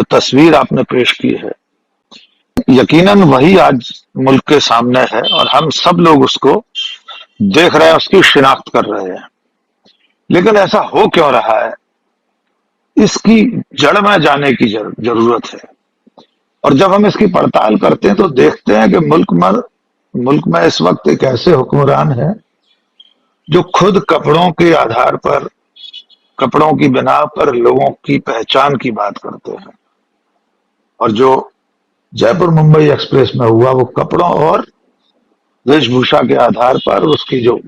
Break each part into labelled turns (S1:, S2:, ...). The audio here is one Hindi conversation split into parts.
S1: जो तस्वीर आपने पेश की है, यकीनन वही आज मुल्क के सामने है और हम सब लोग उसको देख रहे हैं, उसकी शिनाख्त कर रहे हैं। लेकिन ऐसा हो क्यों रहा है, इसकी जड़ में जाने की जरूरत है। और जब हम इसकी पड़ताल करते हैं तो देखते हैं कि मुल्क में इस वक्त एक ऐसे हुक्मरान है जो खुद कपड़ों के आधार पर, कपड़ों की बिना पर लोगों की पहचान की बात करते हैं। और जो जयपुर मुंबई एक्सप्रेस में हुआ वो कपड़ों और वेशभूषा के आधार पर, उसकी जो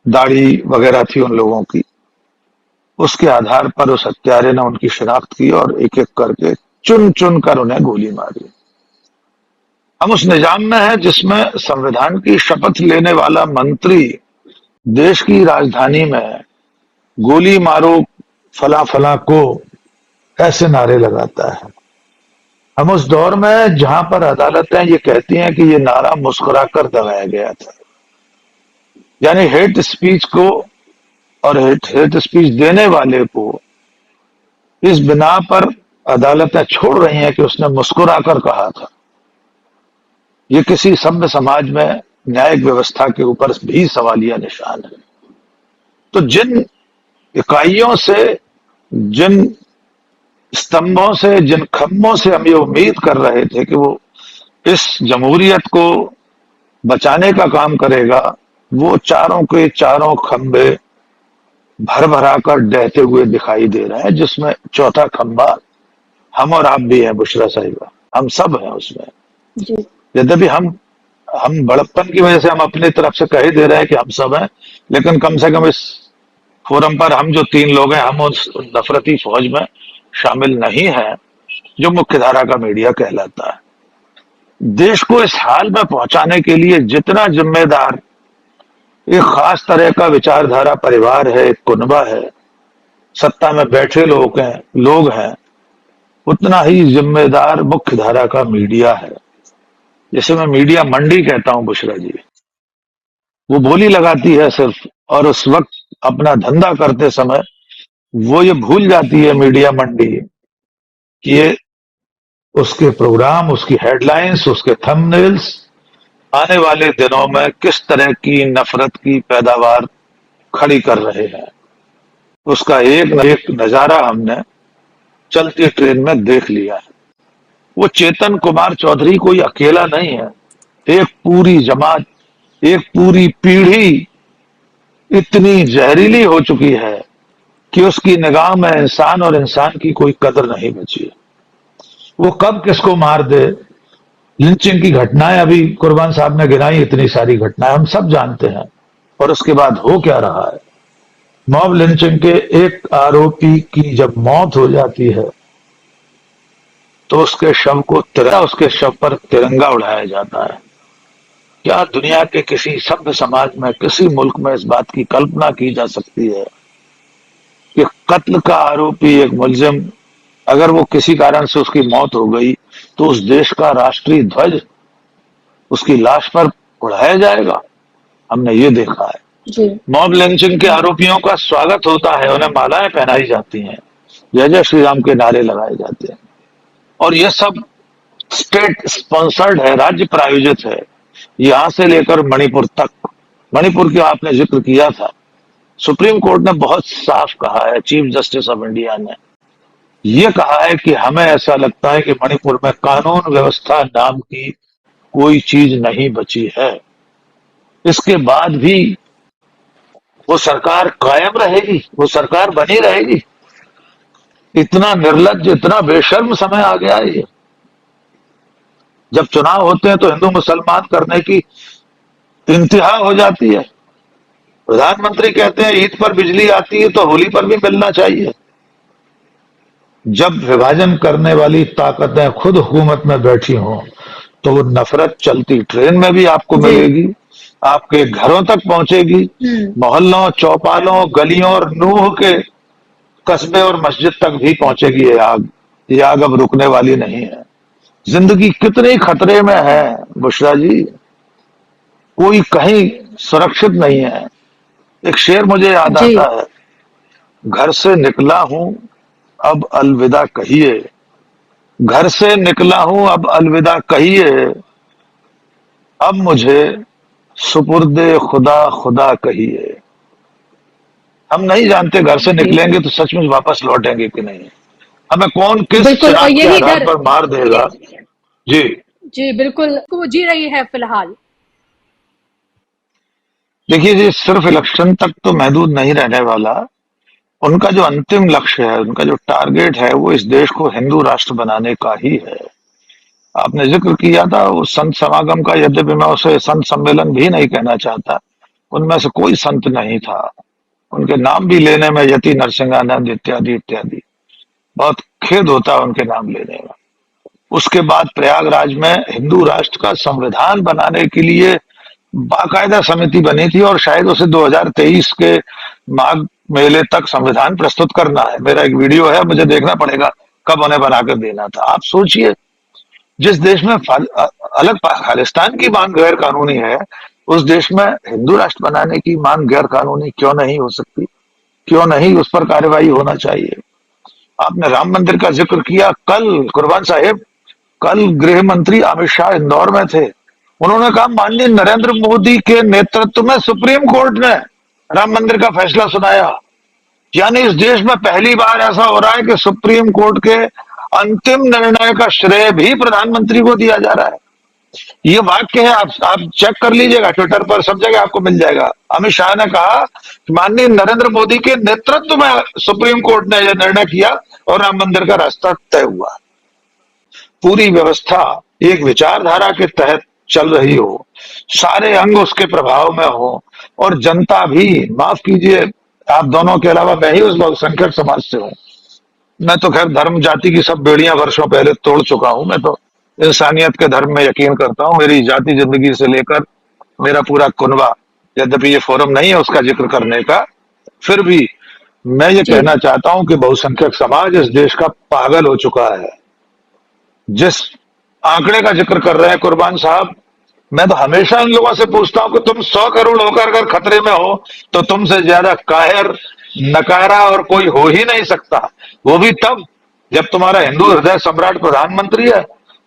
S1: दाढ़ी वगैरह थी उन लोगों की, उसके आधार पर उस हत्यारे ने उनकी शिनाख्त की और एक एक करके चुन चुन कर उन्हें गोली मारी। हम उस निजाम में है जिसमें संविधान की शपथ लेने वाला मंत्री देश की राजधानी में गोली मारो फला फला को ऐसे नारे लगाता है। हम उस दौर में जहां पर अदालतें ये कहती हैं कि ये नारा मुस्कुराकर दबाया गया था, यानी हेट स्पीच को और हेट स्पीच देने वाले को इस बिना पर अदालतें छोड़ रही हैं कि उसने मुस्कुराकर कहा था। ये किसी सभ्य समाज में न्यायिक व्यवस्था के ऊपर भी सवालिया निशान है। तो जिन इकाइयों से, जिन स्तंभों से, जिन खम्भों से हम ये उम्मीद कर रहे थे कि वो इस जमहूरियत को बचाने का काम करेगा, वो चारों के चारों खंभे भर भरा कर डहते हुए दिखाई दे रहे हैं, जिसमें चौथा खंभा हम और आप भी हैं बुशरा साहिबा, हम सब हैं उसमें। यद्यपि हम बड़प्पन की वजह से हम अपनी तरफ से कह ही दे रहे हैं कि हम सब हैं, लेकिन कम से कम इस फोरम पर हम जो 3 लोग हैं, हम उस नफरती फौज में शामिल नहीं है जो मुख्यधारा का मीडिया कहलाता है। देश को इस हाल में पहुंचाने के लिए जितना जिम्मेदार एक खास तरह का विचारधारा परिवार है, एक कुनबा है, सत्ता में बैठे लोग हैं, उतना ही जिम्मेदार मुख्यधारा का मीडिया है, जिसे मैं मीडिया मंडी कहता हूं बुशरा जी। वो बोली लगाती है सिर्फ, और उस वक्त अपना धंधा करते समय वो ये भूल जाती है मीडिया मंडी कि ये उसके प्रोग्राम, उसकी हेडलाइंस, उसके थंबनेल्स आने वाले दिनों में किस तरह की नफरत की पैदावार खड़ी कर रहे हैं। उसका एक न एक नजारा हमने चलती ट्रेन में देख लिया है। वो चेतन कुमार चौधरी कोई अकेला नहीं है, एक पूरी जमात, एक पूरी पीढ़ी इतनी जहरीली हो चुकी है कि उसकी निगाह में इंसान और इंसान की कोई कदर नहीं बची। वो कब किसको मार दे, लिंचिंग की घटनाएं अभी कुर्बान साहब ने गिनाई, इतनी सारी घटनाएं हम सब जानते हैं। और उसके बाद हो क्या रहा है, मॉब लिंचिंग के एक आरोपी की जब मौत हो जाती है तो उसके शव पर तिरंगा उड़ाया जाता है। क्या दुनिया के किसी सभ्य समाज में, किसी मुल्क में इस बात की कल्पना की जा सकती है कि कत्ल का आरोपी, एक मुलजिम, अगर वो किसी कारण से उसकी मौत हो गई तो उस देश का राष्ट्रीय ध्वज उसकी लाश पर उड़ाया जाएगा? हमने ये देखा है। मॉब लिंचिंग के आरोपियों का स्वागत होता है, उन्हें मालाएं पहनाई जाती हैं, जय जय श्री राम के नारे लगाए जाते हैं, और यह सब स्टेट स्पॉन्सर्ड है, राज्य प्रायोजित है, यहां से लेकर मणिपुर तक। मणिपुर की आपने जिक्र किया था, सुप्रीम कोर्ट ने बहुत साफ कहा है, चीफ जस्टिस ऑफ इंडिया ने यह कहा है कि हमें ऐसा लगता है कि मणिपुर में कानून व्यवस्था नाम की कोई चीज नहीं बची है। इसके बाद भी वो सरकार कायम रहेगी, वो सरकार बनी रहेगी। इतना निर्लज्ज, इतना बेशर्म समय आ गया है ये। जब चुनाव होते हैं तो हिंदू मुसलमान करने की इंतहा हो जाती है। प्रधानमंत्री कहते हैं ईद पर बिजली आती है तो होली पर भी मिलना चाहिए। जब विभाजन करने वाली ताकतें खुद हुकूमत में बैठी हों तो वो नफरत चलती ट्रेन में भी आपको मिलेगी, आपके घरों तक पहुंचेगी, मोहल्लों, चौपालों, गलियों और नूह के कस्बे और मस्जिद तक भी पहुंचेगी। ये आग अब रुकने वाली नहीं है। जिंदगी कितने खतरे में है बुशरा जी, कोई कहीं सुरक्षित नहीं है। एक शेर मुझे याद आता है, घर से निकला हूं अब अलविदा कहिए, घर से निकला हूं अब अलविदा कहिए, अब मुझे सुपुर्दे खुदा खुदा कहिए। हम नहीं जानते घर से
S2: जी
S1: निकलेंगे तो सचमुच वापस लौटेंगे कि नहीं, हमें कौन किस
S2: बिल्कुल। और
S1: चिराग के
S2: यही
S1: आधार
S2: डर,
S1: पर मार देगा। जी
S2: जी बिल्कुल, वो जी रही है फिलहाल।
S1: देखिए जी, सिर्फ इलेक्शन तक तो महदूद नहीं रहने वाला। उनका जो अंतिम लक्ष्य है, उनका जो टारगेट है, वो इस देश को हिंदू राष्ट्र बनाने का ही है। आपने जिक्र किया था उस संत समागम का, यद्यपि मैं उसे संत सम्मेलन भी नहीं कहना चाहता, उनमें से कोई संत नहीं था। उनके नाम भी लेने में यति नरसिंहानंद इत्यादि इत्यादि, बहुत खेद होता है उनके नाम लेने में। उसके बाद प्रयागराज में हिंदू राष्ट्र का संविधान बनाने के लिए बाकायदा समिति बनी थी और शायद उसे 2023 के माघ मेले तक संविधान प्रस्तुत करना है। मेरा एक वीडियो है, मुझे देखना पड़ेगा कब उन्हें बनाकर देना था। आप सोचिए, जिस देश में अलग खालिस्तान की मांग गैर कानूनी है, उस देश में हिंदू राष्ट्र बनाने की मांग गैर कानूनी क्यों नहीं हो सकती? क्यों नहीं उस पर कार्रवाई होना चाहिए? आपने राम मंदिर का जिक्र किया। कल कुर्बान साहिब, कल गृह मंत्री अमित शाह इंदौर में थे। उन्होंने कहा माननीय नरेंद्र मोदी के नेतृत्व में सुप्रीम कोर्ट ने राम मंदिर का फैसला सुनाया। यानी इस देश में पहली बार ऐसा हो रहा है कि सुप्रीम कोर्ट के अंतिम निर्णय का श्रेय भी प्रधानमंत्री को दिया जा रहा है। ये वाक्य है, आप चेक कर लीजिएगा, ट्विटर पर सब जगह आपको मिल जाएगा। अमित शाह ने कहा कि माननीय नरेंद्र मोदी के नेतृत्व में सुप्रीम कोर्ट ने यह निर्णय किया और राम मंदिर का रास्ता तय हुआ। पूरी व्यवस्था एक विचारधारा के तहत चल रही हो, सारे अंग उसके प्रभाव में हो, और जनता भी, माफ कीजिए आप दोनों के अलावा मैं ही उस बहुसंख्यक समाज से हूं। मैं तो खैर धर्म जाति की सब बेड़ियां वर्षों पहले तोड़ चुका हूं। मैं तो इंसानियत के धर्म में यकीन करता हूं। मेरी जाति जिंदगी से लेकर मेरा पूरा कुनबा, यद्यपि ये फोरम नहीं है उसका जिक्र करने का, फिर भी मैं ये
S2: जी
S1: कहना चाहता हूं कि बहुसंख्यक समाज इस देश का पागल हो चुका है। जिस आंकड़े का जिक्र कर रहे हैं कुर्बान साहब, मैं तो हमेशा इन लोगों से पूछता हूं कि तुम 100 करोड़ होकर अगर खतरे में हो तो तुमसे ज्यादा कायर, नकारा और कोई हो ही नहीं सकता। वो भी तब जब तुम्हारा हिंदू हृदय सम्राट प्रधानमंत्री है।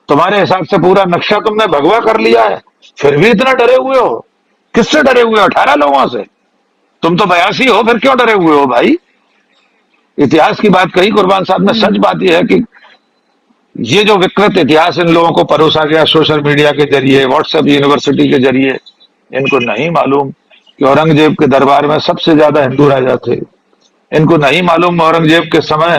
S1: तुम्हारे हिसाब से पूरा नक्शा तुमने भगवा कर लिया है, फिर भी इतना डरे हुए हो। किससे डरे हुए हो? 18 लोगों से। तुम तो 82 हो, फिर क्यों डरे हुए हो भाई? इतिहास की बात कही कुर्बान साहब ने। सच बात यह है कि ये जो विकृत इतिहास इन लोगों को परोसा गया सोशल मीडिया के जरिए, व्हाट्सएप यूनिवर्सिटी के जरिए, इनको नहीं मालूम कि औरंगजेब के दरबार में सबसे ज्यादा हिंदू राजा थे। इनको नहीं मालूम औरंगजेब के समय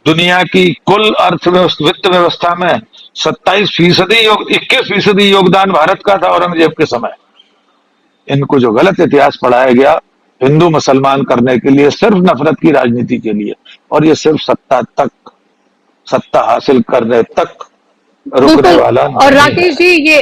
S1: दुनिया की कुल वित्त व्यवस्था में 27% 21% योगदान भारत का था औरंगजेब के समय। इनको जो गलत इतिहास पढ़ाया गया हिंदू मुसलमान करने के लिए, सिर्फ नफरत की राजनीति के लिए, और ये सिर्फ सत्ता हासिल करने तक रुकने
S2: बिल्कुल।
S1: वाला
S2: और
S1: नहीं है।
S2: राकेश जी, ये